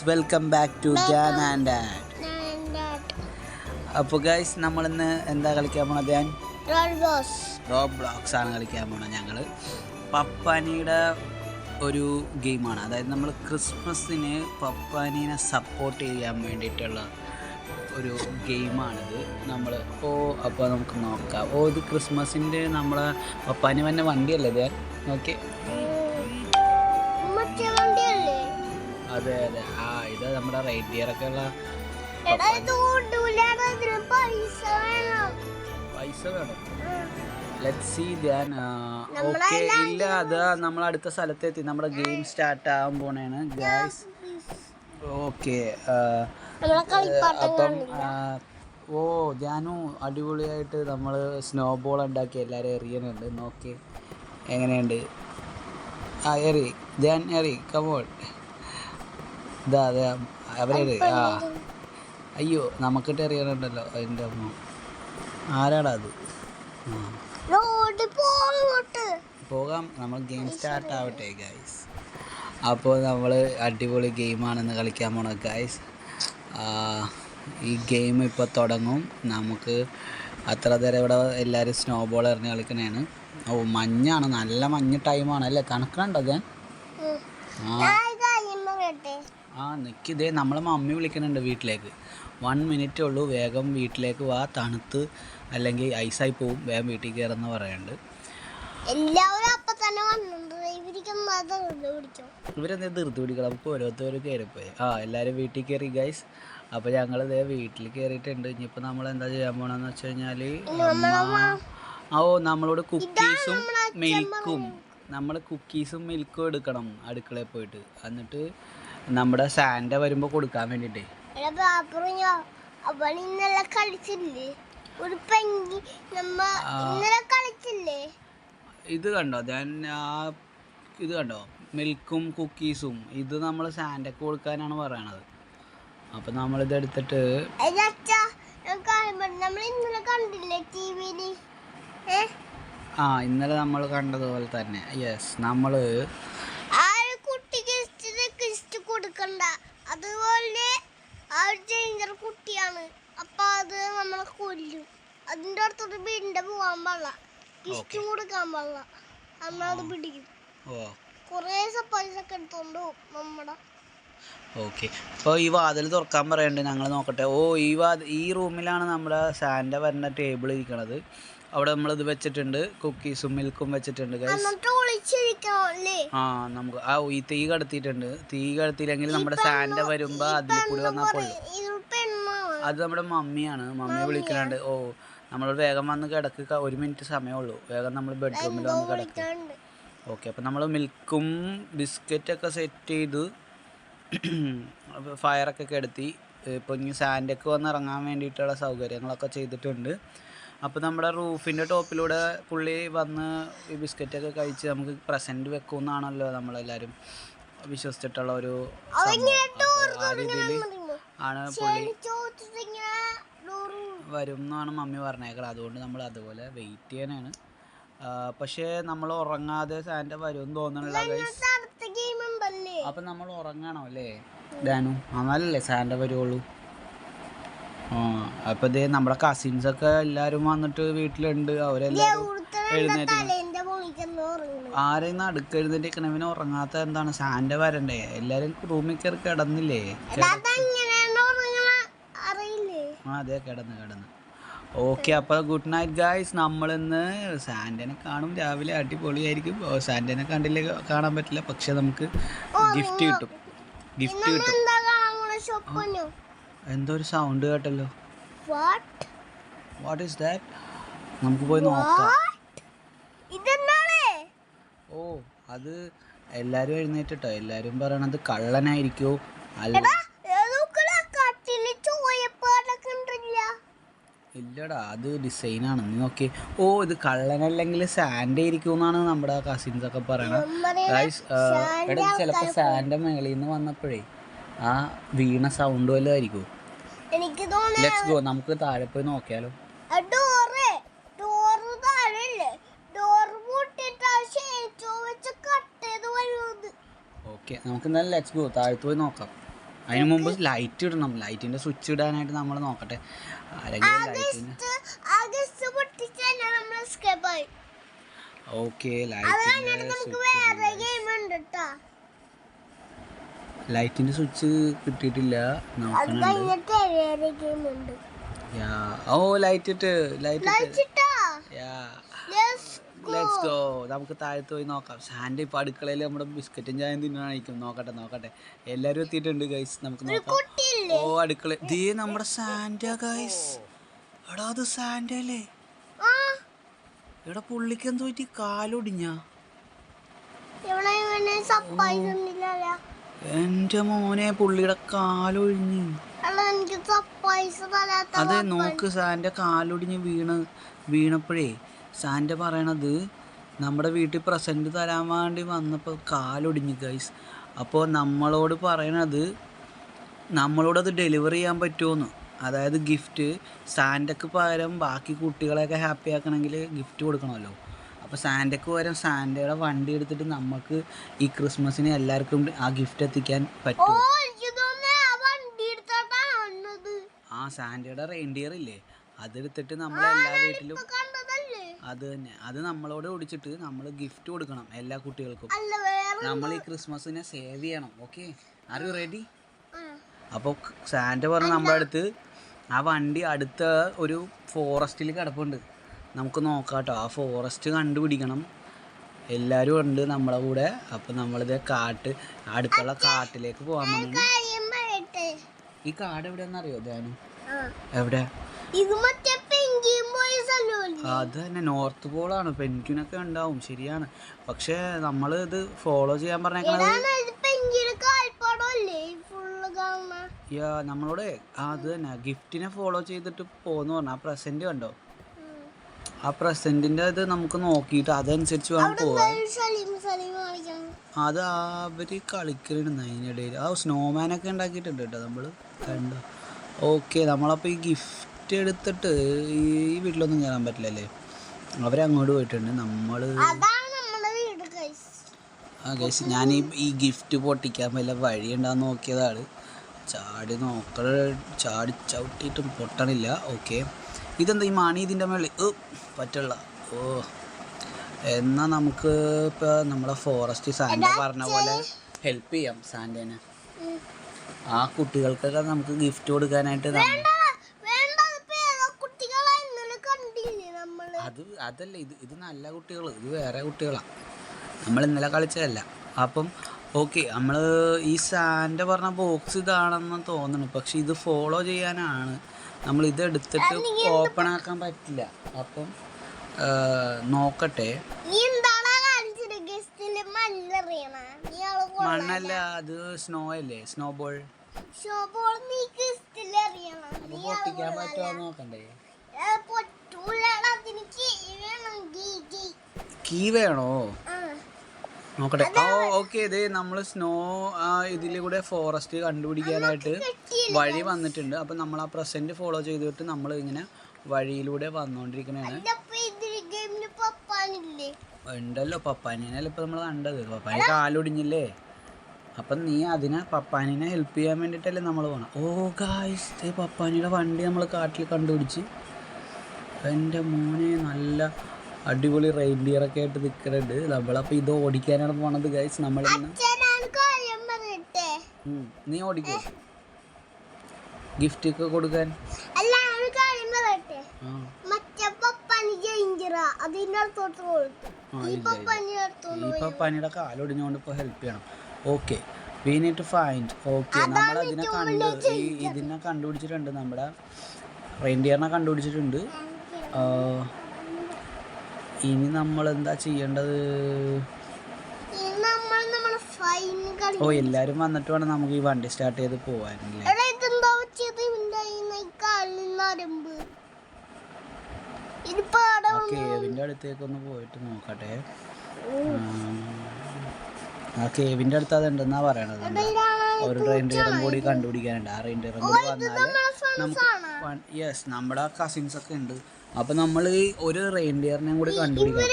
Welcome back to Dhyan and dad. അപ്പോൾ guys നമ്മളിന്ന് എന്താ കളിക്കാൻ പോണത്? ധ്യാൻ റോബ്ലോക്സ് ആണ് കളിക്കാൻ പോണത്. ഞങ്ങൾ പപ്പാനിയുടെ ഒരു ഗെയിമാണ്, അതായത് നമ്മൾ ക്രിസ്മസിന് പപ്പാനീനെ സപ്പോർട്ട് ചെയ്യാൻ വേണ്ടിയിട്ടുള്ള ഒരു ഗെയിമാണിത്. അപ്പോൾ നമുക്ക് നോക്കാം. ഇത് ക്രിസ്മസിൻ്റെ നമ്മളെ പപ്പാനി വന്ന വണ്ടിയല്ലേ ധ്യാൻ? ഓക്കെ, അതെ അതെ. ഇത് നമ്മുടെ റൈഡിയറൊക്കെ ഉള്ള പൈസ വേണം. Let's see Dhyan. ഓക്കെ, ഇല്ല, അത് നമ്മൾ അടുത്ത സ്ഥലത്തെത്തി. നമ്മുടെ ഗെയിം സ്റ്റാർട്ട് ആകാൻ പോണേണ് ഗൈസ്. ഓക്കെ, അപ്പം ധ്യാനു അടിപൊളിയായിട്ട് നമ്മൾ സ്നോ ബോൾ ഉണ്ടാക്കി എല്ലാവരും എറിയുന്നുണ്ട്. നോക്കി എങ്ങനെയുണ്ട്. എറി ധ്യാൻ, എറി, കമോൺ. ഇതാ അതെ അവരെ. അയ്യോ, നമുക്കിട്ട് എറിയണുണ്ടല്ലോ അതിൻ്റെ അമ്മ. ആരാടാ അത്? പോകാം, നമ്മൾ ഗെയിം സ്റ്റാർട്ട് ആവട്ടെ ഗൈസ്. അപ്പോൾ നമ്മൾ അടിപൊളി ഗെയിമാണെന്ന് കളിക്കാൻ പോണത് ഗൈസ്. ഈ ഗെയിം ഇപ്പോൾ തുടങ്ങും. നമുക്ക് അത്ര നേരം ഇവിടെ എല്ലാവരും സ്നോ ബോൾ എറിഞ്ഞ് കളിക്കണേണ്. മഞ്ഞാണ്, നല്ല മഞ്ഞ് ടൈമാണ് അല്ലേ? തണുക്കണ്ടോ ഞാൻ? നിൽക്കിതേ നമ്മളെ മമ്മി വിളിക്കുന്നുണ്ട് വീട്ടിലേക്ക്. 1 മിനിറ്റേ ഉള്ളൂ, വേഗം വീട്ടിലേക്ക് വാ, തണുത്ത് അല്ലെങ്കിൽ ഐസായി പോവും, വേഗം വീട്ടിൽ കയറുന്ന പറയുന്നുണ്ട്. ഇവരെന്താ ധൃതി പിടിക്കണം? നമുക്ക് ഓരോരുത്തരും കയറിപ്പോയി. എല്ലാവരും വീട്ടിൽ കയറി ഗൈസ്. അപ്പോൾ ഞങ്ങൾ ഇതേ വീട്ടിൽ കയറിയിട്ടുണ്ട്. ഇനിയിപ്പോൾ നമ്മൾ എന്താ ചെയ്യാൻ പോകണമെന്ന് വെച്ച് കഴിഞ്ഞാൽ, നമ്മളോട് കുക്കീസും മിൽക്കും എടുക്കണം അടുക്കളയിൽ പോയിട്ട്. എന്നിട്ട് നമ്മുടെ സാന്റ വരുമ്പോൾ കൊടുക്കാൻ വേണ്ടിയിട്ടേ. ഇത് കണ്ടോ ഞാൻ? ഇത് കണ്ടോ, മിൽക്കും കുക്കീസും. ഇത് നമ്മൾ സാന്റയ്ക്ക് കൊടുക്കാനാണ് പറയണത്. അപ്പം നമ്മളിത് എടുത്തിട്ട് ഇന്നലെ നമ്മൾ കണ്ടതുപോലെ തന്നെ. യെസ്, നമ്മൾ കൊടുക്കണ്ട, അതുപോലെ കുട്ടിയാണ്. അപ്പൊ അത് നമ്മളെ കൊല്ലും. അതിന്റെ അടുത്തോട്ട് വീടിന്റെ പോകാൻ പാടില്ല, ഗിഫ്റ്റ് കൊടുക്കാൻ പാടില്ല. നമ്മളത് പിടിക്കും. കൊറേ സർപ്രൈസ് ഒക്കെ എടുത്തോണ്ട് നമ്മുടെ. ഓക്കെ, അപ്പോൾ ഈ വാതിൽ തുറക്കാൻ പറയണ്ട്. ഞങ്ങൾ നോക്കട്ടെ. ഈ റൂമിലാണ് നമ്മുടെ സാന്റ വരുന്ന ടേബിൾ ഇരിക്കണത്. അവിടെ നമ്മളിത് വെച്ചിട്ടുണ്ട്, കുക്കീസും മിൽക്കും വെച്ചിട്ടുണ്ട് ഗൈസ്. നമുക്ക് ഈ തീ കടത്തിയിട്ടുണ്ട്. തീ കടത്തിയില്ലെങ്കിൽ നമ്മുടെ സാന്റ വരുമ്പോ അതിൽ കൂടി വന്നാൽ കൊള്ളും. അത് നമ്മുടെ മമ്മിയാണ്, മമ്മി വിളിക്കുന്നുണ്ട്. നമ്മളോട് വേഗം വന്ന് കിടക്ക്, 1 മിനിറ്റ് സമയമുള്ളൂ, വേഗം നമ്മൾ ബെഡ്റൂമിൽ വന്ന് കിടക്ക്. ഓക്കെ, അപ്പം നമ്മൾ മിൽക്കും ബിസ്ക്കറ്റൊക്കെ സെറ്റ് ചെയ്ത് ഫയറൊക്കെ കെടുത്തി. ഇപ്പോൾ ഇനി സാന്റയ്ക്ക് വന്ന് ഇറങ്ങാൻ വേണ്ടിയിട്ടുള്ള സൗകര്യങ്ങളൊക്കെ ചെയ്തിട്ടുണ്ട്. അപ്പോൾ നമ്മുടെ റൂഫിൻ്റെ ടോപ്പിലൂടെ പുള്ളി വന്ന് ഈ ബിസ്ക്കറ്റൊക്കെ കഴിച്ച് നമുക്ക് പ്രസൻറ്റ് വെക്കുമെന്നാണല്ലോ നമ്മളെല്ലാവരും വിശ്വസിച്ചിട്ടുള്ള ഒരു സംഭവം. ആ രീതിയിൽ ആണ് പുള്ളി വരും എന്നാണ് മമ്മി പറഞ്ഞേക്കുന്നത്. അതുകൊണ്ട് നമ്മൾ അതുപോലെ വെയിറ്റ് ചെയ്യാനാണ്. പക്ഷേ നമ്മൾ ഉറങ്ങാതെ സാന്റ വരുമെന്ന് തോന്നണില്ല ഗൈസ്. അപ്പം നമ്മൾ ഉറങ്ങണം അല്ലേ ഡാനു? എന്നാലല്ലേ സാന്റ വരുള്ളൂ. അപ്പോൾ ഇതേ നമ്മുടെ കസിൻസൊക്കെ എല്ലാവരും വന്നിട്ട് വീട്ടിലുണ്ട്. അവരെല്ലാവരും എഴുന്നേറ്റ്. ആരെയും അടുക്ക് എഴുന്നേറ്റിരിക്കണവന് ഉറങ്ങാത്ത എന്താണ്? സാന്റ വരണ്ടേ? എല്ലാവരും റൂമിൽ കയറി കിടന്നില്ലേ? അതെ, കിടന്ന്. ഓക്കെ, അപ്പോൾ ഗുഡ് നൈറ്റ് ഗായ്സ്. നമ്മളിന്ന് സാന്റനെ കാണും രാവിലെ, അടിപൊളിയായിരിക്കും. സാന്റനെ കണ്ടില്ലേ, കാണാൻ പറ്റില്ല, പക്ഷെ നമുക്ക് ഗിഫ്റ്റ് കിട്ടും. എന്തോ ഒരു സൗണ്ട് കേട്ടല്ലോ. What is that? നമുക്ക് പോയി നോക്കാം. അത് എല്ലാരും എഴുന്നേറ്റിട്ടോ. എല്ലാരും പറയണത് കള്ളനായിരിക്കോ അല്ല. ഇല്ലടാ, അത് ഡിസൈനാണ്. നീ നോക്കി. ഇത് കള്ളനല്ലെങ്കിൽ സാന്റ ഇരിക്കും എന്നാണ് നമ്മുടെ കസിൻസ് ഒക്കെ പറയണത് ഗൈസ്. ചിലപ്പോൾ സാന്റ മേളിൽ നിന്ന് വന്നപ്പോഴേ ആ വീണ സൗണ്ട് വല്ലതും ആയിരിക്കും. ലെറ്റ്സ് ഗോ, നമുക്ക് താഴെ പോയി നോക്കിയാലോ. ഓക്കെ, നമുക്ക് എന്തായാലും ലെറ്റ്സ് ഗോ, താഴത്ത് പോയി നോക്കാം. അതിന് മുമ്പ് ലൈറ്റ് ഇടണം. ലൈറ്റിന്റെ സ്വിച്ച് ഇടാനായിട്ട് നമ്മൾ നോക്കട്ടെ. ആരെങ്കിലും ലൈറ്റിന് ഓക്കെ ലൈറ്റിന്റെ സ്വിച്ച് കിട്ടിയിട്ടില്ല. ഓ ലൈറ്റ് ഇട്ട് ലെറ്റ്സ് ഗോ. നമുക്ക് താഴത്ത് പോയി നോക്കാം. സാൻഡ് ഇപ്പൊ അടുക്കളയിൽ നമ്മുടെ ബിസ്ക്കറ്റും ചായയും തിന്നാണിക്കും. നോക്കട്ടെ എല്ലാരും എത്തിയിട്ടുണ്ട് ഗൈസ്. നമുക്ക് നോക്കാം. ഓ അടുക്കള ദേ നമ്മുടെ സാൻഡാ ഗൈസ്. എടാ അത് സാൻഡല്ലേ. എടാ പുള്ളിക്ക് എന്തോ പറ്റി? കാലൊടിഞ്ഞ? എന്റെ മോനെ പുള്ളിയുടെ കാലൊഴിഞ്ഞ്. അതെ നോക്ക്, സാൻഡ കാലൊടിഞ്ഞ് വീണപ്പോഴേ സാൻഡ പറയണത് നമ്മുടെ വീട്ടിൽ പ്രസൻറ്റ് തരാൻ വേണ്ടി വന്നപ്പോൾ കാലൊടിഞ്ഞ് ഗൈസ്. അപ്പോൾ നമ്മളോട് പറയണത് നമ്മളോടത് ഡെലിവറി ചെയ്യാൻ പറ്റുമോന്ന്. അതായത് ഗിഫ്റ്റ് സാൻഡക്ക് പകരം ബാക്കി കുട്ടികളെയൊക്കെ ഹാപ്പി ആക്കണമെങ്കിൽ ഗിഫ്റ്റ് കൊടുക്കണമല്ലോ. അപ്പോൾ സാൻഡക്ക് പകരം സാൻഡയുടെ വണ്ടി എടുത്തിട്ട് നമുക്ക് ഈ ക്രിസ്മസിന് എല്ലാവർക്കും ആ ഗിഫ്റ്റ് എത്തിക്കാൻ പറ്റും. ആ സാൻഡയുടെ റെയിൻഡിയർ ഇല്ലേ, അതെടുത്തിട്ട് നമ്മളെല്ലാ വീട്ടിലും അത് തന്നെ, അത് നമ്മളോട് ഓടിച്ചിട്ട് നമ്മൾ ഗിഫ്റ്റ് കൊടുക്കണം എല്ലാ കുട്ടികൾക്കും. നമ്മൾ ഈ ക്രിസ്മസിനെ സേവ് ചെയ്യണം. Okay, are you ready? അപ്പോൾ സാൻഡ പറഞ്ഞ നമ്മുടെ അടുത്ത് ആ വണ്ടി അടുത്ത ഒരു ഫോറസ്റ്റിൽ കിടപ്പുണ്ട്. നമുക്ക് നോക്കാം കേട്ടോ. ആ ഫോറസ്റ്റ് കണ്ടുപിടിക്കണം. എല്ലാവരും ഉണ്ട് നമ്മളെ കൂടെ. അപ്പം നമ്മളിത് അടുത്തുള്ള കാട്ടിലേക്ക് പോകാൻ വേണ്ടി. ഈ കാട് എവിടെയാണെന്ന് അറിയോ ധ്യാനം? എവിടെ? അത് തന്നെ നോർത്ത് പോളാണ്. പെൻഗ്വിനൊക്കെ ഉണ്ടാവും, ശരിയാണ്. പക്ഷെ നമ്മൾ ഇത് ഫോളോ ചെയ്യാൻ പറഞ്ഞേക്കണത് നമ്മളോട് അത് തന്നെ ഗിഫ്റ്റിനെ ഫോളോ ചെയ്തിട്ട് പോന്ന് പറഞ്ഞ. ആ പ്രസന്റ് കണ്ടോ? ആ പ്രസന്റിന്റെ ഇത് നമുക്ക് നോക്കിയിട്ട് അതനുസരിച്ച് വേണം പോവാൻ. അത് അവര് കളിക്കുന്നുണ്ട് അതിനിടയിൽ. ആ സ്നോമാനൊക്കെ ഉണ്ടാക്കിയിട്ടുണ്ട് കേട്ടോ നമ്മൾ കണ്ടോ. ഓക്കെ, നമ്മളപ്പോൾ ഈ ഗിഫ്റ്റ് എടുത്തിട്ട് ഈ വീട്ടിലൊന്നും കയറാൻ പറ്റില്ലല്ലേ, അവരങ്ങോട്ട് പോയിട്ടുണ്ട്. നമ്മൾ ആ ഗൈസ് ഞാൻ ഈ ഗിഫ്റ്റ് പൊട്ടിക്കാൻ വല്ല വഴി ഉണ്ടാകുന്ന നോക്കിയതാണ്. ചാടി ചവിട്ടിയിട്ടും പൊട്ടണില്ല. ഓക്കെ, ഇതെന്താ ഈ മണി ഇതിൻ്റെ മേളിൽ പറ്റുള്ള. ഓ എന്നാൽ നമുക്ക് ഇപ്പോൾ നമ്മളെ ഫോറസ്റ്റ് സാൻഡ പറഞ്ഞ പോലെ ഹെൽപ്പ് ചെയ്യാം സാൻഡേനെ. ആ കുട്ടികൾക്കൊക്കെ നമുക്ക് ഗിഫ്റ്റ് കൊടുക്കാനായിട്ട് അതല്ല ഇത് നല്ല കുട്ടികൾ, ഇത് വേറെ കുട്ടികളാണ്. നമ്മൾ ഇന്നലെ കളിച്ചതല്ല. അപ്പം ഓക്കെ, നമ്മൾ ഈ സാൻഡ പറഞ്ഞ ബോക്സ് ഇതാണെന്ന് തോന്നുന്നു. പക്ഷെ ഇത് ഫോളോ ചെയ്യാനാണ്. നമ്മൾ ഇത് എടുത്തിട്ട് ഓപ്പൺ ആക്കാൻ പറ്റില്ല. അപ്പം നോക്കട്ടെ. മണ്ണല്ല, അത് സ്നോ അല്ലേ, സ്നോ ബോൾ. പൊട്ടിക്കാൻ പറ്റുമോ നോക്കണ്ടേ? കീ വേണോ? നോക്കട്ടെ. ഓക്കെ, ഇത് നമ്മൾ സ്നോ ഇതിൽ കൂടെ ഫോറസ്റ്റ് കണ്ടുപിടിക്കാനായിട്ട് വഴി വന്നിട്ടുണ്ട്. അപ്പം നമ്മൾ ആ പ്രസന്റ് ഫോളോ ചെയ്തിട്ട് നമ്മൾ ഇങ്ങനെ വഴിയിലൂടെ വന്നുകൊണ്ടിരിക്കണതാണ്. ഉണ്ടല്ലോ പപ്പാനിനല്ലേ ഇപ്പം നമ്മൾ കണ്ടത്. പപ്പാനി കാലൊടിഞ്ഞില്ലേ. അപ്പം നീ പപ്പാനിനെ ഹെൽപ്പ് ചെയ്യാൻ വേണ്ടിയിട്ടല്ലേ നമ്മൾ പോകണം. ഓ ഗായ്സ്, പപ്പാനിയുടെ വണ്ടി നമ്മൾ കാട്ടിൽ കണ്ടുപിടിച്ച്. എൻ്റെ മോനെ നല്ല അടിപൊളി റെയിൻഡിയറൊക്കെ ആയിട്ട് നിൽക്കുന്നുണ്ട്. നമ്മളപ്പോൾ ഇത് ഓടിക്കാനാണ് പോണത് ഗൈസ്. നമ്മളിന്ന് നീ ഓടിക്കോ ഗിഫ്റ്റ് ഒക്കെ കൊടുക്കാൻ. ഈ പപ്പാനിയുടെ കാലൊടിഞ്ഞുകൊണ്ട് ഇപ്പോൾ ഹെൽപ്പ് ചെയ്യണം. Okay, we need to find. Okay, നമ്മളതിനെ ഇതിനെ കണ്ടുപിടിച്ചിട്ടുണ്ട്. നമ്മുടെ റെയിൻഡിയറിനെ കണ്ടുപിടിച്ചിട്ടുണ്ട്. ഇനി നമ്മൾ എന്താ ചെയ്യേണ്ടത്? ഓ എല്ലാരും വന്നിട്ട് വേണം നമുക്ക് ഈ വണ്ടി സ്റ്റാർട്ട് ചെയ്ത് പോവാനല്ലേ. കേവിന്റെ അടുത്തേക്ക് ഒന്ന് പോയിട്ട് നോക്കട്ടെ. ആ കേവിന്റെ അടുത്ത് അതുണ്ടെന്നാ പറയണത്. ഒരു റെയിൻഡിയറും കൂടി കണ്ടുപിടിക്കാനുണ്ട്. ആ റെയിൻഡിയറും കൂടി വന്നാൽ നമുക്ക് യെസ് നമ്മുടെ കസിൻസ് ഒക്കെ ഉണ്ട്. അപ്പൊ നമ്മൾ ഒരു റെയിൻഡിയറിനെ കൂടി കണ്ടുപിടിക്കണം.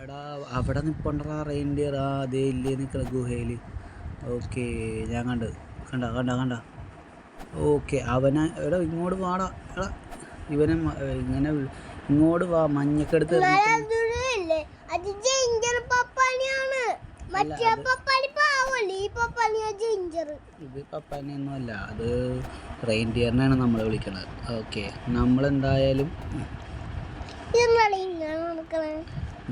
എടാ അവിടെ നിപ്പണ്ടാ റെയിൻഡിയർ. അതേ ഇല്ലേ നിൽക്കണ ഗുഹയിൽ. ഓക്കെ ഞാൻ കണ്ട. ഓക്കെ അവനെ എടാ ഇങ്ങോട്ട് വാടാ. എടാ ഇവനെ ഇങ്ങനെ ഇങ്ങോട്ട് വാ. മഞ്ഞക്കെടുത്ത് ഇത് പപ്പാനിയൊന്നും അല്ല, അത് റെയിൻഡിയറിനാണ് നമ്മൾ വിളിക്കണത്. ഓക്കെ നമ്മളെന്തായാലും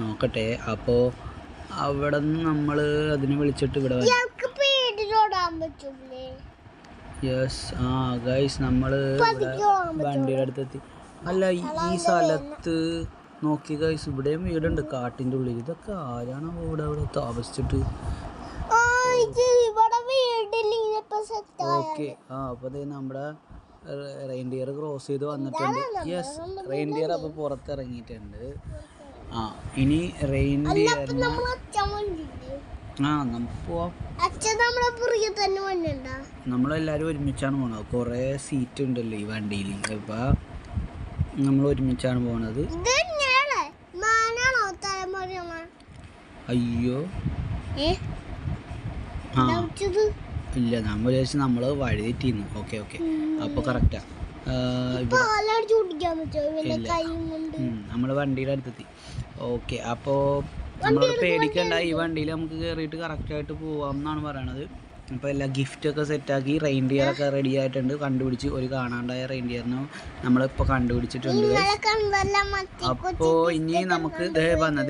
നോക്കട്ടെ. അപ്പോൾ അവിടെ നിന്ന് നമ്മൾ അതിനെ വിളിച്ചിട്ട് ഇവിടെ യെസ്. ആ ഗൈസ് നമ്മൾ വണ്ടിയുടെ അടുത്തെത്തി. അല്ല ഈ സ്ഥലത്ത് നോക്കി ഗൈസ്, ഇവിടെയും വീടുണ്ട് കാട്ടിൻ്റെ ഉള്ളിൽ. ഇതൊക്കെ ആരാണ് ഇവിടെ താമസിച്ചിട്ട്? ഓക്കെ അപ്പോൾ നമ്മുടെ റെയിൻഡിയർ ക്രോസ് ചെയ്ത് വന്നിട്ടുണ്ട്. യെസ് റെയിൻഡിയർ അപ്പോൾ പുറത്തിറങ്ങിയിട്ടുണ്ട്. ഇനി റെയിൻഡിയറിന് നമുക്ക് പോവാം. നമ്മളെല്ലാവരും ഒരുമിച്ചാണ് പോണത്. കുറേ സീറ്റ് ഉണ്ടല്ലോ ഈ വണ്ടിയിൽ. ഇപ്പം നമ്മൾ ഒരുമിച്ചാണ് പോണത്. അയ്യോ ഇല്ല, നമ്മൾ വിചാരിച്ചു നമ്മൾ വഴി തെറ്റിയിരുന്നു. ഓക്കെ അപ്പോൾ കറക്റ്റാ. നമ്മൾ വണ്ടിയുടെ അടുത്തെത്തി. ഓക്കെ അപ്പോൾ നമ്മളോട് പേടിക്കണ്ട, ഈ വണ്ടിയിൽ നമുക്ക് കയറിയിട്ട് കറക്റ്റായിട്ട് പോവാം എന്നാണ് പറയണത്. അപ്പോൾ എല്ലാ ഗിഫ്റ്റൊക്കെ സെറ്റാക്കി റെയിൻഡിയറൊക്കെ റെഡി ആയിട്ടുണ്ട്. കണ്ടുപിടിച്ച് ഒരു കാണാണ്ടായ റെയിൻഡിയറിനെ നമ്മളിപ്പോൾ കണ്ടുപിടിച്ചിട്ടുണ്ട്. അപ്പോൾ ഇനി നമുക്ക് ദേ വന്ന്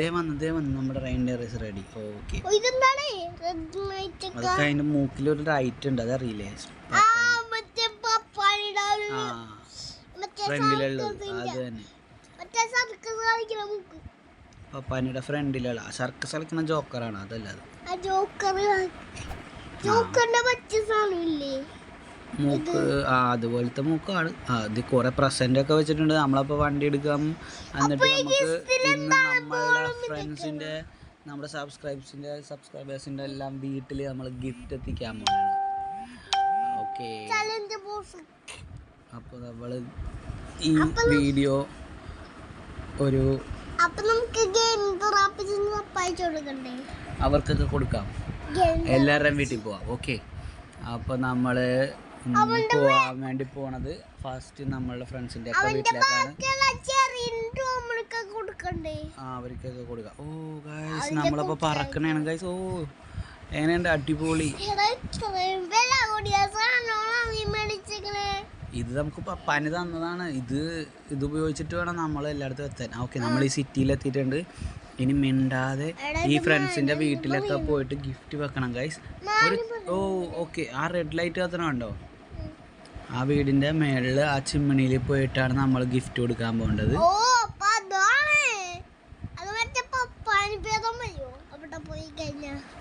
നമ്മുടെ റെയിൻഡിയർ ഇസ് റെഡി. ഓക്കെ അതൊക്കെ അതിൻ്റെ മൂക്കിലൊരു ലൈറ്റ് ഉണ്ട്, അതറിയില്ലേ? ഫ്രണ്ടിലുള്ളത് അത് തന്നെ, പപ്പാനിയുടെ ഫ്രണ്ടിലുള്ള സർക്കസ് കളിക്കുന്ന ജോക്കറാണ്. അതല്ല മൂക്ക് അതുപോലത്തെ മൂക്കാണ്. ഇത് കുറെ പ്രസന്റ് ഒക്കെ വെച്ചിട്ടുണ്ട്. നമ്മളപ്പോൾ വണ്ടി എടുക്കാം. എന്നിട്ട് നമുക്ക് ഇന്ന് നമ്മളുടെ ഫ്രണ്ട്സിന്റെ നമ്മുടെ സബ്സ്ക്രൈബേഴ്സിന്റെ എല്ലാം വീട്ടിൽ നമ്മൾ ഗിഫ്റ്റ് എത്തിക്കാൻ പോകുന്നത്. ഓക്കെ അപ്പോൾ നമ്മൾ ഈ വീഡിയോ ഒരു അവർക്കൊക്കെ കൊടുക്കാം. എല്ലാവരുടെയും വീട്ടിൽ പോവാം. ഓക്കെ അപ്പോൾ നമ്മൾ പോവാൻ വേണ്ടി പോണത് ഫസ്റ്റ് നമ്മളുടെ ഫ്രണ്ട്സിൻ്റെ ഒക്കെ വീട്ടിലേക്കാണ്. അവർക്കൊക്കെ കൊടുക്കാം. ഓ ഗൈസ് നമ്മളപ്പോൾ പറക്കണേണ് ഗൈസ്. ഓ എങ്ങനെയുണ്ട്? അടിപൊളി. ഇത് നമുക്ക് പപ്പാന് തന്നതാണ്. ഇത് ഉപയോഗിച്ചിട്ട് വേണം നമ്മൾ എല്ലായിടത്തും എത്താൻ. ഓക്കെ നമ്മൾ ഈ സിറ്റിയിൽ എത്തിയിട്ടുണ്ട്. ഇനി മിണ്ടാതെ ഈ ഫ്രണ്ട്സിൻ്റെ വീട്ടിലൊക്കെ പോയിട്ട് ഗിഫ്റ്റ് വെക്കണം ഗൈസ്. ഓക്കെ ആ റെഡ് ലൈറ്റ് കത്തണുണ്ടോ? ആ വീടിൻ്റെ മേളിൽ ആ ചിമ്മിണിയിൽ പോയിട്ടാണ് നമ്മൾ ഗിഫ്റ്റ് കൊടുക്കാൻ പോകേണ്ടത്.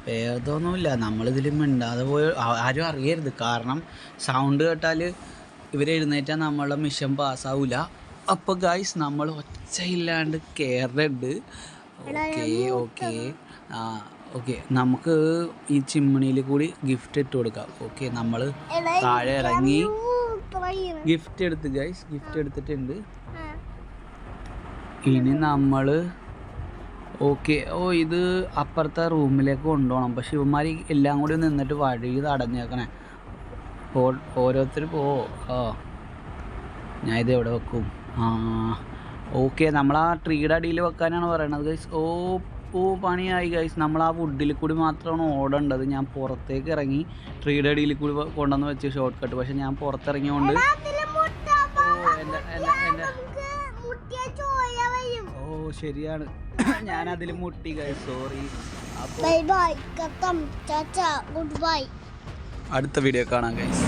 പേതൊന്നുമില്ല, നമ്മളിതിൽ മിണ്ടാതെ പോയി ആരും അറിയരുത്. കാരണം സൗണ്ട് കേട്ടാൽ ഇവരെഴുന്നേറ്റാൽ നമ്മളുടെ മിഷൻ പാസ്സാവില്ല. അപ്പോൾ ഗൈസ് നമ്മൾ ഒച്ചയില്ലാണ്ട് കയറുന്നുണ്ട്. ഓക്കെ നമുക്ക് ഈ ചിമ്മിണിയിൽ കൂടി ഗിഫ്റ്റ് ഇട്ട് കൊടുക്കാം. ഓക്കെ നമ്മൾ താഴെ ഇറങ്ങി ഗിഫ്റ്റ് എടുത്ത് ഗൈസ് ഗിഫ്റ്റ് എടുത്തിട്ടുണ്ട്. ഇനി നമ്മൾ ഇത് അപ്പുറത്തെ റൂമിലേക്ക് കൊണ്ടുപോകണം. പക്ഷെ ഇവന്മാർ എല്ലാം കൂടി നിന്നിട്ട് വഴി തടഞ്ഞേക്കണേ. ഓരോരുത്തർ ഞാൻ ഇത് എവിടെ വെക്കും? ഓക്കെ നമ്മൾ ആ ട്രീയുടെ അടിയിൽ വെക്കാനാണ് പറയണത് ഗൈസ്. പണിയായി ഗൈസ്. നമ്മൾ ആ വുഡിൽ കൂടി മാത്രമാണ് ഓടേണ്ടത്. ഞാൻ പുറത്തേക്ക് ഇറങ്ങി ട്രീയുടെ അടിയിൽ കൂടി കൊണ്ടുവന്ന് വെച്ച് ഷോർട്ട് കട്ട്. പക്ഷെ ഞാൻ പുറത്തിറങ്ങിയോണ്ട് ശരിയാണ്, ഞാനതിൽ മുട്ടി ഗൈസ്. സോറി. അടുത്ത വീഡിയോ കാണാം ഗൈസ്.